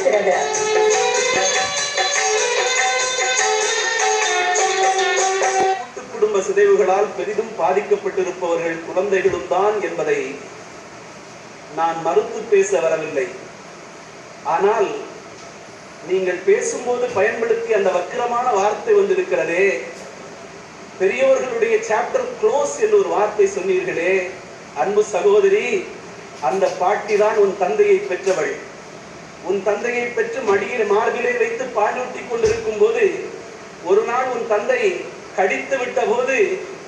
இருக்கிறது. குடும்ப சிதைவுகளால் பெரிதும் பாதிக்கப்பட்டிருப்பவர்கள் குழந்தைகளும் தான் என்பதை நான் மறுத்து பேச வரவில்லை. ஆனால் நீங்கள் பேசும்போது பயன்படுத்திய அந்த வக்கிரமான வார்த்தை வந்திருக்கிறதே, பெரியவர்களுடைய சாப்டர் க்ளோஸ் என்று ஒரு வார்த்தை சொன்னீர்களே. அன்பு சகோதரி, அந்த பாட்டி தான் உன் தந்தையை பெற்றவள். உன் தந்தையை பெற்று மடியில் மார்பிலே வைத்து பாலூட்டி கொண்டிருக்கும் போது ஒரு நாள் உன் தந்தை கடித்து விட்ட போது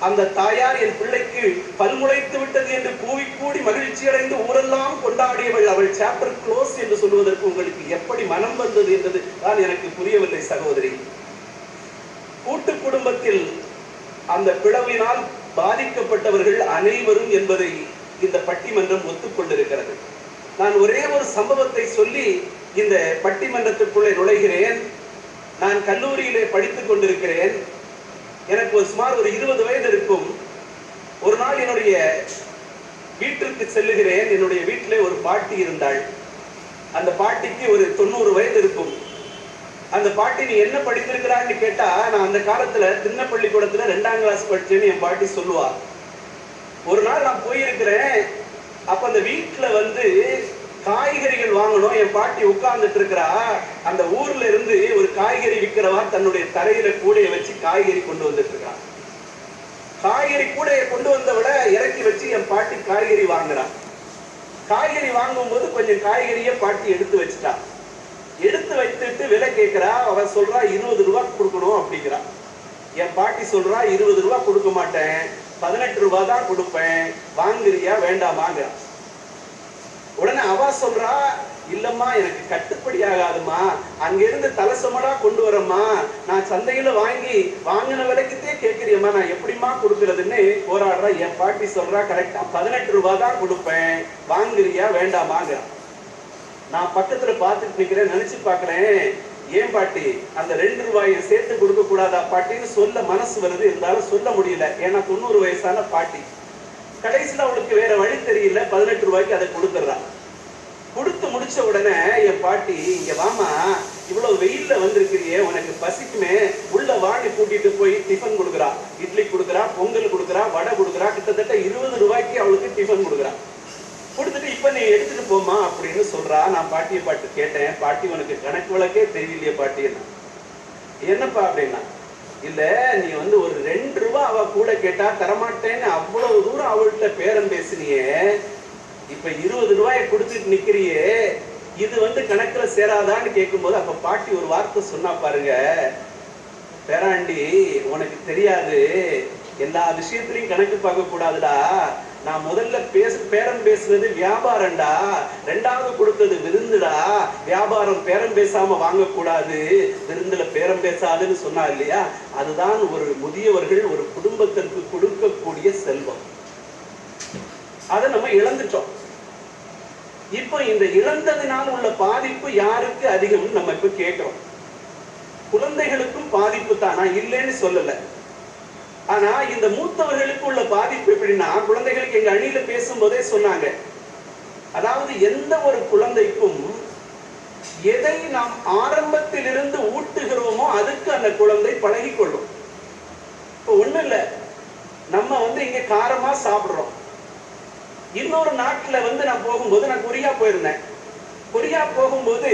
அந்த தாயார் என் பிள்ளைக்கு பல்முளைத்து விட்டது என்று கூவி கூடி மகிழ்ச்சி அடைந்து ஊரெல்லாம் கொண்டாடியவள். அவள் சாப்டர் க்ளோஸ் என்று சொல்வதற்கு உங்களுக்கு எப்படி மனம் வந்தது என்பது தான் எனக்கு புரியவில்லை சகோதரி. கூட்டு குடும்பத்தில் அந்த பிளவினால் பாதிக்கப்பட்டவர்கள் அனைவரும் என்பதை இந்த பட்டிமன்றம் ஒத்துக்கொண்டிருக்கிறது. நான் ஒரே ஒரு சம்பவத்தை சொல்லி இந்த பட்டிமன்றத்திற்குள்ளே நுழைகிறேன். நான் கல்லூரியிலே படித்துக் கொண்டிருக்கிறேன். எனக்கு சுமார் ஒரு 20 வயது இருக்கும். ஒரு நாள் என்னுடைய வீட்டிற்கு செல்லுகிறேன். என்னுடைய வீட்டிலே ஒரு பாட்டி இருந்தாள். அந்த பாட்டிக்கு ஒரு 90 வயது இருக்கும். அந்த பாட்டி நீ என்ன படித்திருக்கிறான்னு கேட்டா, நான் அந்த காலத்துல சின்ன பள்ளிக்கூடத்துல 2ஆம் கிளாஸ் படிச்சேன்னு என் பாட்டி சொல்லுவா. ஒரு நாள் நான் போயிருக்கிறேன். அப்ப அந்த வீட்டுல காய்கறிகள் வாங்கணும். என் பாட்டி உட்கார்ந்துட்டு இருக்கிறா. அந்த ஊர்ல இருந்து ஒரு காய்கறி விற்கிறவா தன்னுடைய தரையில கூடைய வச்சு காய்கறி கொண்டு வந்துட்டு இருக்கா. காய்கறி கூடைய கொண்டு வந்தவிட இறக்கி வச்சு என் பாட்டி காய்கறி வாங்குறான். காய்கறி வாங்கும் போது கொஞ்சம் காய்கறிய பாட்டி எடுத்து வச்சுட்டா. எடுத்து வைத்துட்டு விலை கேட்கிறா. அவ சொல்றா 20 ரூபாய் கொடுக்கணும் அப்படிங்கிறா. என் பாட்டி சொல்றா 20 ரூபாய் கொடுக்க மாட்டேன், 18 ரூபாய் தான் கொடுப்பேன், வாங்குறியா வேண்டாமாங்கிறா. உடனே அவ சொல்றா, இல்லம்மா எனக்கு கட்டுப்படி ஆகாதுமா, அங்கிருந்து தலசமடா கொண்டு வரம்மா, நான் சந்தையில வாங்கின விலைக்குத்தே கேட்கிறியம்மா, நான் எப்படிமா கொடுக்கறதுன்னு போராடுறா. என் பாட்டி சொல்றா, கரெக்டா 18 ரூபாய் தான் கொடுப்பேன், வாங்குறியா வேண்டாமாங்கிறா. நான் பக்கத்துல பார்த்துட்டு நிக்கிறேன். நினைச்சு பாக்குறேன், ஏன் பாட்டி அந்த 2 ரூபாயை சேர்த்து கொடுக்க கூடாதா பாட்டின்னு சொல்ல மனசு வருது. இருந்தாலும் சொல்ல முடியல. ஏன்னா 90 வயசான பாட்டி. கடைசியில் அவளுக்கு வேற வழி தெரியல. 18 ரூபாய்க்கு அதை கொடுத்துட்றா. கொடுத்து முடிச்ச உடனே என் பாட்டி, இங்க வாமா, இவ்வளவு வெயில்ல வந்திருக்கிறியே, உனக்கு பசிக்குமே, உள்ள வாடி கூட்டிட்டு போய் டிஃபன் கொடுக்குறா. இட்லி கொடுக்குறா, பொங்கல் கொடுக்குறா, வடை கொடுக்குறா. கிட்டத்தட்ட 20 ரூபாய்க்கு அவளுக்கு டிஃபன் கொடுக்குறா. கொடுத்துட்டு இப்ப நீ எடுத்துட்டு போமா அப்படின்னு சொல்றா. நான் பாட்டியை பாட்டு கேட்டேன், பாட்டி உனக்கு கணக்கு வழக்கே தெரியலையே பாட்டி. என்னப்பா அப்படின்னா, இல்ல நீ ஒரு 2 ரூபாய் அவ கூட கேட்டா தரமாட்டேன்னு அவ்வளவு தூரம் அவள்கிட்ட பேரம் பேசினியே, இப்ப 20 ரூபாயை கொடுத்துட்டு நிக்கிறியே, இது கணக்குல சேராதான்னு கேட்கும் போது அப்ப பாட்டி ஒரு வார்த்தை சொன்னா பாருங்க, பேராண்டி உனக்கு தெரியாது, எல்லா விஷயத்திலையும் கணக்கு பார்க்க கூடாதுடா. நான் முதல்ல பேரம் பேசுனது வியாபாரம்டா, 2வது கொடுத்தது விருந்துடா. வியாபாரம் பேரம் பேசாம வாங்கக்கூடாது, விருந்துல பேரம் பேசாதுன்னு சொன்னா இல்லையா, அதுதான் ஒரு முதியவர்கள் ஒரு குடும்பத்திற்கு கொடுக்கக்கூடிய செல்வம். அதை நம்ம இழந்துட்டோம். இப்போ இந்த இழந்ததினால் உள்ள பாதிப்பு யாருக்கு அதிகம் நம்ம இப்ப கேட்கிறோம். குழந்தைகளுக்கும் பாதிப்பு தான், நான் இல்லைன்னு சொல்லல. ஆனா இந்த மூத்தவர்களுக்கு உள்ள பாதிப்பு எப்படின்னா, குழந்தைகளுக்கு எங்க அணியில பேசும்போதே சொன்னாங்க, அதாவது எந்த ஒரு குழந்தைக்கும் எதை நாம் ஆரம்பத்திலிருந்து ஊட்டுகிறோமோ அதுக்கு அந்த குழந்தை பழகி கொள்ளும். இப்போ ஒண்ணு இல்ல, நம்ம இங்க காரமா சாப்பிடுறோம். இன்னொரு நாட்டுல நான் போகும்போது, நான் கொரியா போயிருந்தேன். கொரியா போகும்போது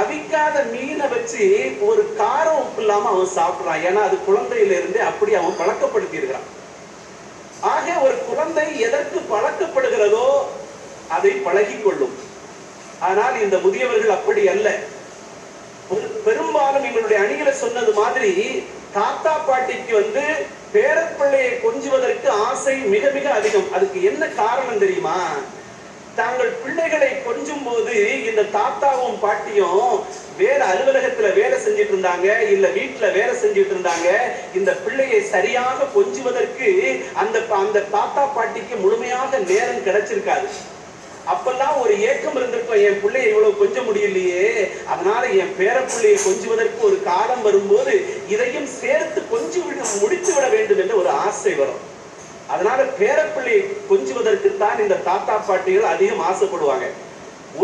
அவிக்காத மீனை வச்சு ஒரு காரம் உப்பு இல்லாம அவன் சாப்பிடுறான். ஏன்னா அது குழந்தையில இருந்து அப்படி அவன் பழக்கப்படுத்தி இருக்கிறான். ஆக ஒரு குழந்தை எதற்கு பழக்கப்படுகிறதோ அதை பழகி கொள்ளும். ஆனால் இந்த முதியவர்கள் அப்படி அல்ல. பெரும்பாலும் எங்களுடைய அணிகளை சொன்னது மாதிரி தாத்தா பாட்டிக்கு பேரப்பிள்ளையை கொஞ்சுவதற்கு ஆசை மிக மிக அதிகம். அதுக்கு என்ன காரணம் தெரியுமா? தாங்கள் பிள்ளைகளை கொஞ்சும் போது இந்த தாத்தாவும் பாட்டியும் வேற அலுவலகத்துல வேலை செஞ்சிட்டு இருந்தாங்க, இல்ல வீட்டுல வேலை செஞ்சிட்டு இருந்தாங்க. இந்த பிள்ளையை சரியாக கொஞ்சுவதற்கு அந்த தாத்தா பாட்டிக்கு முழுமையாக நேரம் கிடைச்சிருக்காது. அப்பெல்லாம் ஒரு ஏக்கம் இருந்திருக்கும், என் பிள்ளையை இவ்வளவு கொஞ்ச முடியலையே, அதனால என் பேரப்பிள்ளையை கொஞ்சுவதற்கு ஒரு காலம் வரும்போது இதையும் சேர்த்து முடித்து விட வேண்டும் என்ற ஒரு ஆசை வரும். அதனால பேரப்பிள்ளையை கொஞ்சுவதற்குத்தான் இந்த தாத்தா பாட்டிகள் அதிகம் ஆசைப்படுவாங்க.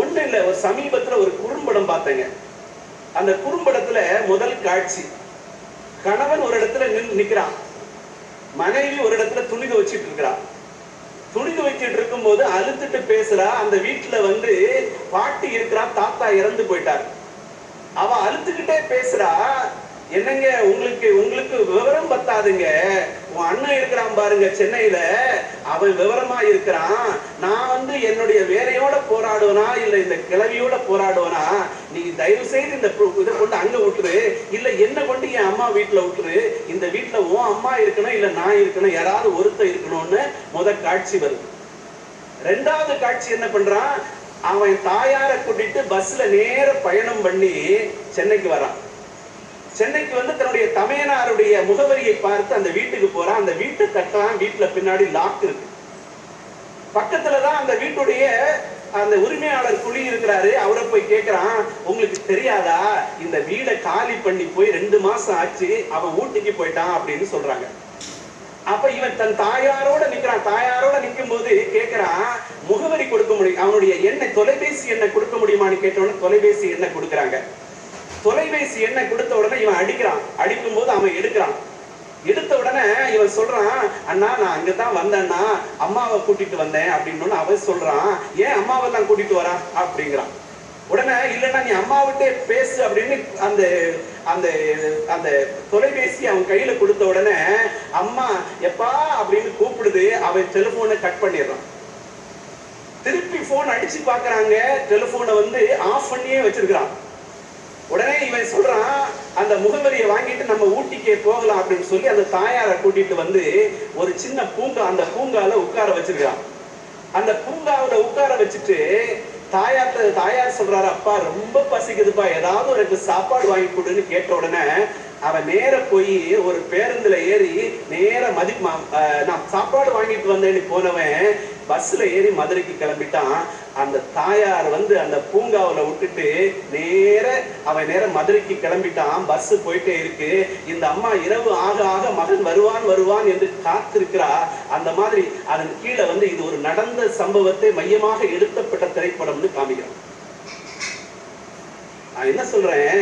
ஒண்ணு இல்ல, ஒரு சமீபத்துல ஒரு குறும்படம் பார்த்தேங்க. அந்த குறும்படத்துல முதல் காட்சி, கணவன் ஒரு இடத்துல நிக்கிறான், மனைவி ஒரு இடத்துல துணி துவைச்சிட்டு இருக்கிறான். துணி துவைச்சிட்டு இருக்கும் போது அழுத்துட்டு பேசுறா. அந்த வீட்டுல வந்து பாட்டி இருக்கிறா, தாத்தா இறந்து போயிட்டார். அவ அழுத்துக்கிட்டே பேசுறா, என்னங்க உங்களுக்கு உங்களுக்கு விவரம் பத்தாதுங்க, உன் அண்ணன் இருக்கிறான் பாருங்க சென்னையில, அவன் விவரமா இருக்கிறான், நான் வந்து என்னுடைய வேலையோட போராடுவனா இல்ல இந்த கிளவியோட போராடுவனா, நீ தயவு செய்து இந்த இதை கொண்டு அங்க விட்டுரு, இல்ல என்ன கொண்டு என் அம்மா வீட்டுல விட்டுரு, இந்த வீட்டுல உன் அம்மா இருக்கணும் இல்ல நான் இருக்கணும், யாராவது ஒருத்தர் இருக்கணும்னு முதல் காட்சி வருது. ரெண்டாவது காட்சி என்ன பண்றான், அவன் தாயார கூட்டிட்டு பஸ்ல நேர பயணம் பண்ணி சென்னைக்கு வரான். சென்னைக்கு வந்து தன்னுடைய தமையனாருடைய முகவரியை பார்த்து அந்த வீட்டுக்கு போறான். அந்த வீட்டை தட்டலாம், வீட்டுல பின்னாடி லாக் இருக்கு. பக்கத்துலதான் அந்த வீட்டுடைய அந்த உரிமையாளர் குழி இருக்கிறாரு. அவரை போய் கேட்கிறான், உங்களுக்கு தெரியாதா இந்த வீடை காலி பண்ணி போய் 2 மாசம் ஆச்சு, அவன் ஊட்டிக்கு போயிட்டான் அப்படின்னு சொல்றாங்க. அப்ப இவன் தன் தாயாரோட நிக்கிறான். தாயாரோட நிக்கும் போது கேட்கிறான், முகவரி கொடுக்க முடியும், அவனுடைய எண்ணெய் தொலைபேசி எண்ணெய் கொடுக்க முடியுமான்னு கேட்டவொடனே தொலைபேசி எண்ணெய் கொடுக்குறாங்க. தொலைபேசி எண்ணெய் கொடுத்த உடனே இவன் அடிக்கிறான். அடிக்கும் போது அவன் எடுக்கிறான். எடுத்த உடனே இவன் சொல்றான், அண்ணா நான் அங்கதான் வந்தேன்னா அம்மாவை கூட்டிட்டு வந்தேன் அப்படின்னு. அவன் சொல்றான், ஏன் அம்மாவை தான் கூட்டிட்டு வரா அப்படிங்கிறான். உடனே இல்லைன்னா நீ அம்மாவிட்டே பேசு அப்படின்னு அந்த அந்த அந்த தொலைபேசி அவன் கையில கொடுத்த உடனே அம்மா எப்பா அப்படின்னு கூப்பிடுது. அவன் டெலிபோனை கட் பண்ணிடுறான். திருப்பி போன் அடிச்சு பாக்குறாங்க, டெலிபோனை வந்து ஆஃப் பண்ணியே வச்சிருக்கிறான். உடனே இவன் சொல்றான், அந்த முகவரியை வாங்கிட்டு நம்ம ஊட்டிக்கே போகலாம் அப்படின்னு சொல்லி அந்த தாயாரை கூட்டிட்டு வந்து ஒரு சின்ன பூங்கா, அந்த பூங்கால உட்கார வச்சிருக்கான். அந்த பூங்காவில உட்கார வச்சுட்டு தாயார் சொல்றாரு, அப்பா ரொம்ப பசிக்குதுப்பா, ஏதாவது ஒரு சாப்பாடு வாங்கி கொடுன்னு கேட்ட உடனே அவன் நேர போய் ஒரு பேருந்துல ஏறி நேர நான் சாப்பாடு வாங்கிட்டு வந்தேன்னு போனவன் பஸ்ல ஏறி மதுரைக்கு கிளம்பிட்டான். அந்த தாயார் வந்து அந்த பூங்காவில விட்டுட்டு அவன் நேர மதுரைக்கு கிளம்பிட்டான். பஸ் போயிட்டே இருக்கு. இந்த அம்மா இரவு ஆக ஆக மகன் வருவான் என்று காத்திருக்கிறா. அந்த மாதிரி அதன் கீழே வந்து இது ஒரு நடந்த சம்பவத்தை மையமாக எடுக்கப்பட்ட திரைப்படம்னு காமிக்கிறான். நான் என்ன சொல்றேன்,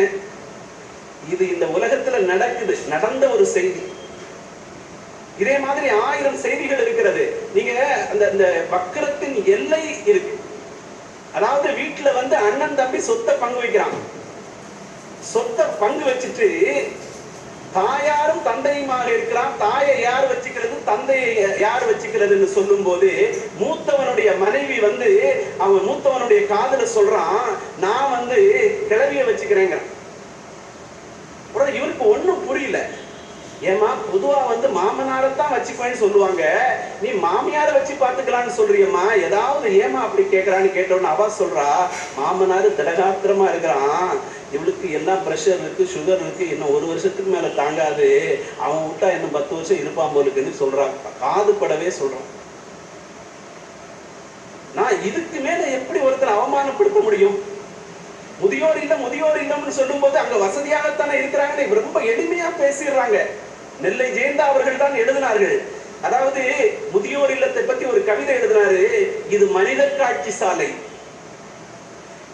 இது இந்த உலகத்துல நடந்த ஒரு செய்தி. இதே மாதிரி 1000 செய்திகள் இருக்கிறது. நீங்க அந்த வக்கரத்தின் எல்லை இருக்கு. அதாவது வீட்டுல வந்து அண்ணன் தம்பி சொத்தை பங்கு வைக்கிறான். சொத்தை பங்கு வச்சுட்டு தாயாரும் தந்தையுமாக இருக்கிறான். தாயை யார் வச்சுக்கிறது, தந்தையை யார் வச்சுக்கிறதுன்னு சொல்லும் போது மூத்தவனுடைய மனைவி வந்து அவன் மூத்தவனுடைய காதல சொல்றான், நான் வந்து கிளவிய வச்சுக்கிறேங்க. இவருக்கு ஒண்ணும் புரியல. ஏமா பொதுவா வந்து மாமனாரத்தான் வச்சுக்குவேன்னு சொல்லுவாங்க, நீ மாமியார வச்சு பாத்துக்கலான்னு சொல்றியம்மா, ஏதாவது ஏமா அப்படி கேட்கறான்னு கேட்டோன்னு அவ சொல்றா, மாமனாரு திடகாத்திரமா இருக்கிறான், இவளுக்கு எல்லாம் பிரஷர் இருக்கு, சுகர் இருக்கு, இன்னும் 1 வருஷத்துக்கு மேல தாங்காது, அவன் விட்டா இன்னும் 10 வருஷம் இருப்பான் போலுக்குன்னு சொல்றான். காது படவே சொல்றான். நான் இதுக்கு மேல எப்படி ஒருத்தர் அவமானப்படுத்த முடியும்? முதியோர் இல்லம்னு சொல்லும் போது அங்க வசதியாகத்தானே இருக்கிறாங்க, ரொம்ப எளிமையா பேசிடுறாங்க. நெல்லை ஜெயந்தா அவர்கள் தான் எழுதினார்கள். அதாவது முதியோர் இல்லத்தை பத்தி ஒரு கவிதை எழுதினாரு, இது மனித காட்சி சாலை,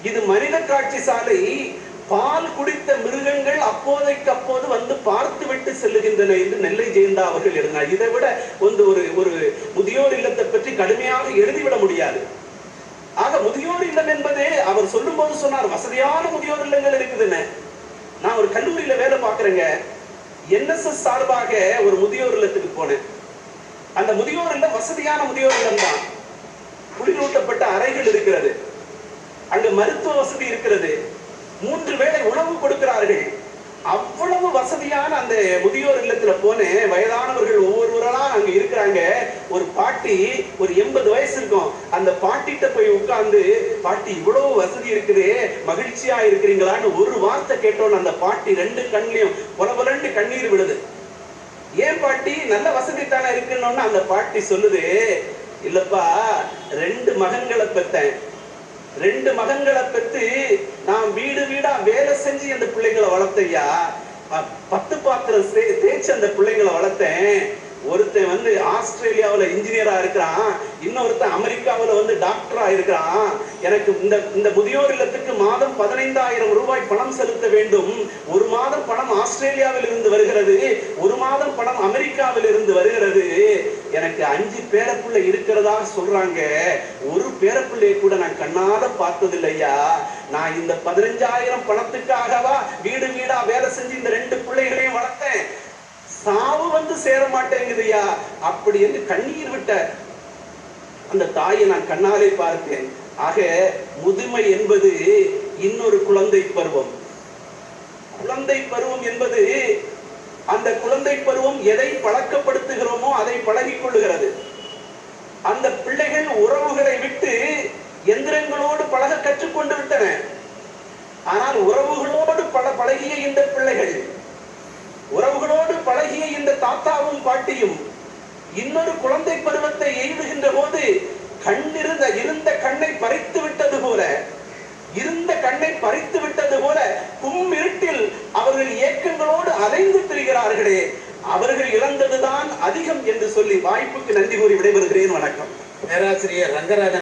இது மனித காட்சி சாலை, பால் குடித்த மிருகங்கள் அப்போதைக்கு அப்போது வந்து பார்த்து விட்டு செல்லுகின்றன என்று நெல்லை ஜெயந்தா அவர்கள் எழுதினார். இதை விட ஒரு முதியோர் இல்லத்தை பற்றி கடுமையாக எழுதிவிட முடியாது. ஆக முதியோர் இல்லம் என்பது அவர் சொல்லும் போது சொன்னார், வசதியான முதியோர் இல்லங்கள் இருக்குதுன்னு. நான் ஒரு கல்லூரியில வேலை பார்க்கிறேங்க, NSS சார்பாக ஒரு முதியோர் இல்லத்துக்கு போனேன். அந்த முதியோர் இல்லம் வசதியான முதியோர் இல்லம் தான். குளிரூட்டப்பட்ட அறைகள் இருக்கிறது, அங்க மருத்துவ வசதி இருக்கிறது, 3 வேளை உணவு கொடுக்கிறார்கள். அவ்வளவு வசதியான அந்த முதியோர் இல்லத்துல போனேன். வயதானவர்கள் ஒவ்வொருவரா அங்க இருக்கிறாங்க. ஒரு பாட்டி, ஒரு 80 வயசு இருக்கும். அந்த பாட்டிட்ட போய் உட்கார்ந்து, பாட்டி இவ்வளவு வசதி இருக்குது, மகிழ்ச்சியா இருக்கிறீங்களான்னு ஒரு வார்த்தை கேட்டோன்னு அந்த பாட்டி 2 கண்ணிலையும் பொலபொலன்னு கண்ணீர் விடுது. ஏன் பாட்டி, நல்ல வசதி தானே இருக்குன்னு அந்த பாட்டி சொல்லுது, இல்லப்பா 2 மகன்களை பெற்றேன், 2 மகன்களை பெற்று நான் வீடு வீடா வேலை செஞ்சு அந்த பிள்ளைங்களை வளர்த்தையா, 10 பாத்திரம் தேய்ச்சி அந்த பிள்ளைங்களை வளர்த்தேன். ஒருத்தன் வந்து ஆஸ்திரேலியாவுல இன்ஜினியரா இருக்கிறான், இன்னொருத்தன் அமெரிக்காவுல வந்து டாக்டரா இருக்கிறான். எனக்கு இந்த முதியோர் இல்லத்துக்கு மாதம் 15,000 ரூபாய் பணம் செலுத்த வேண்டும். ஒரு மாதம் பணம் ஆஸ்திரேலியாவில் இருந்து வருகிறது, ஒரு மாதம் பணம் அமெரிக்காவில் இருந்து வருகிறது. எனக்கு 5 பேரப்பிள்ளை இருக்கிறதா சொல்றாங்க. ஒரு பேரப்பிள்ளையை கூட நான் கண்ணால பார்த்ததில்லையா. நான் இந்த 15,000 பணத்துக்காகவா வீடு வீடா வேலை செஞ்சு இந்த 2 பிள்ளைகளையும் வளர்த்தேன். சாவு வந்து சேர மாட்டேங்குதுயா அப்படி என்று கண்ணீர் விட்ட அந்த தாயை நான் கண்ணாலே பார்த்தேன். ஆக முதுமை என்பது இன்னொரு குழந்தை பருவம். குழந்தை பருவம் என்பது அந்த குழந்தை பருவம் எதை பழக்கப்படுத்துகிறோமோ அதை பழகிக் கொள்ளுகிறது. அந்த பிள்ளைகள் உறவுகளை விட்டு எந்திரங்களோடு பழக கற்றுக்கொண்டு விட்டன. ஆனால் உறவுகளோடு பழகிய இந்த பிள்ளைகள், உறவுகளோடு பழகிய இந்த தாத்தாவும் பாட்டியும் இன்னொரு குழந்தை பருவத்தை எய்துகின்ற போது இருந்த கண்ணை பறித்து விட்டது போல கும்மிருட்டில் அவர்கள் ஏக்கங்களோடு அலைந்து திரிகிறார்களே, அவர்கள் இழந்ததுதான் அதிகம் என்று சொல்லி வாய்ப்புக்கு நன்றி கூறி விடைபெறுகிறேன். வணக்கம். பேராசிரியர் ரங்கராஜன்.